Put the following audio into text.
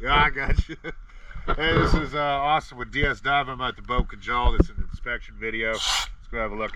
Yeah, I got you. Hey, this is Austin with DS Dive. I'm at the boat Kajal. It's an inspection video. Let's go have a look.